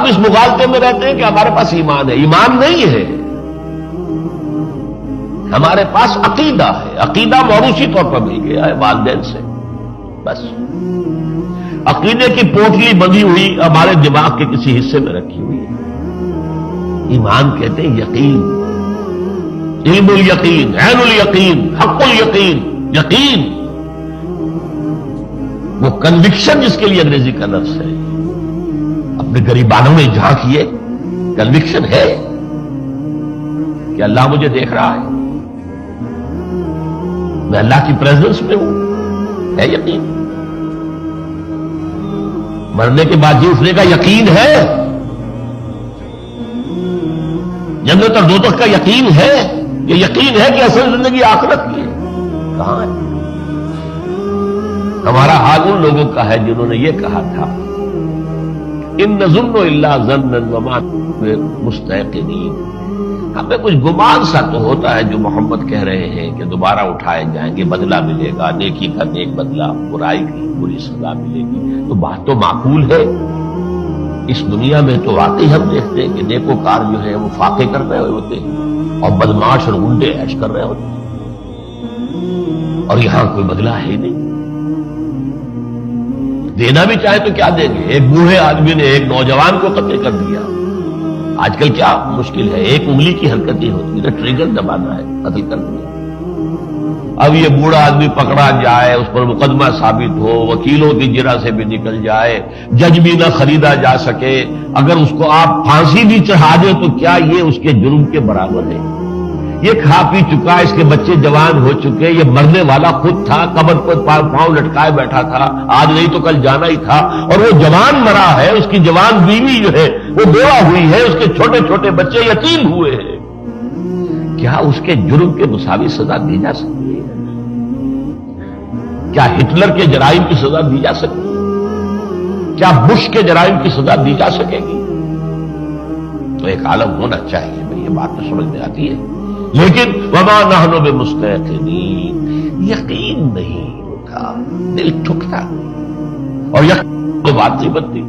ہم اس مغالطے میں رہتے ہیں کہ ہمارے پاس ایمان ہے. ایمان نہیں ہے، ہمارے پاس عقیدہ ہے. عقیدہ موروثی طور پر مل گیا ہے والدین سے. بس عقیدے کی پوٹلی بندھی ہوئی ہمارے دماغ کے کسی حصے میں رکھی ہوئی ہے. ایمان کہتے ہیں یقین، علم الیقین، عین الیقین، حق الیقین. یقین وہ کنوکشن جس کے لیے انگریزی کا لفظ ہے. اپنے غریبانوں میں جھانکیے، کنوکشن ہے کہ اللہ مجھے دیکھ رہا ہے، میں اللہ کی پریزنس میں ہوں. ہے یقین. مرنے کے بعد جی اٹھنے کا یقین ہے. جنت اور دوزخ کا یقین ہے. یہ یقین ہے کہ اصل زندگی آخرت کی ہے. کہاں ہے؟ ہمارا حال ان لوگوں کا ہے جنہوں نے یہ کہا تھا ان نظن الا ظنا وما مستيقنين. ہمیں کچھ گمان سا تو ہوتا ہے جو محمد کہہ رہے ہیں کہ دوبارہ اٹھائے جائیں گے، بدلہ ملے گا، نیکی کا نیک بدلہ، برائی کی بری سزا ملے گی. تو بات تو معقول ہے. اس دنیا میں تو واقعی ہم دیکھتے ہیں کہ نیکوکار جو ہے وہ فاقے کر رہے ہوتے ہیں اور بدماش اور گنڈے عیش کر رہے ہوتے ہیں، اور یہاں کوئی بدلہ ہے ہی نہیں. دینا بھی چاہے تو کیا دیں گے؟ ایک بوڑھے آدمی نے ایک نوجوان کو قتل کر دیا. آج کل کیا مشکل ہے، ایک انگلی کی حرکت ہی ہوتی ہے، ٹریگر دبانا ہے، قتل کر دیا. اب یہ بوڑھا آدمی پکڑا جائے، اس پر مقدمہ ثابت ہو، وکیلوں کی جرا سے بھی نکل جائے، جج بھی نہ خریدا جا سکے، اگر اس کو آپ پھانسی بھی چڑھا دیں تو کیا یہ اس کے جرم کے برابر ہے؟ یہ کھا پی چکا، اس کے بچے جوان ہو چکے، یہ مرنے والا خود تھا، قبر پر پاؤں لٹکائے بیٹھا تھا، آج نہیں تو کل جانا ہی تھا، اور وہ جوان مرا ہے، اس کی جوان بیوی جو ہے وہ بیوہ ہوئی ہے، اس کے چھوٹے چھوٹے بچے یتیم ہوئے ہیں. کیا اس کے جرم کے مساوی سزا دی جا سکتی ہے؟ کیا ہٹلر کے جرائم کی سزا دی جا سکتی ہے؟ کیا بش کے جرائم کی سزا دی جا سکے گی؟ تو ایک عالم ہونا چاہیے. بھئی یہ بات تو سمجھ میں آتی ہے، لیکن وما نحن بمستيقنين. یقین نہیں ہوتا، دل ٹھکتا، اور یقین تو بات نہیں بنتی.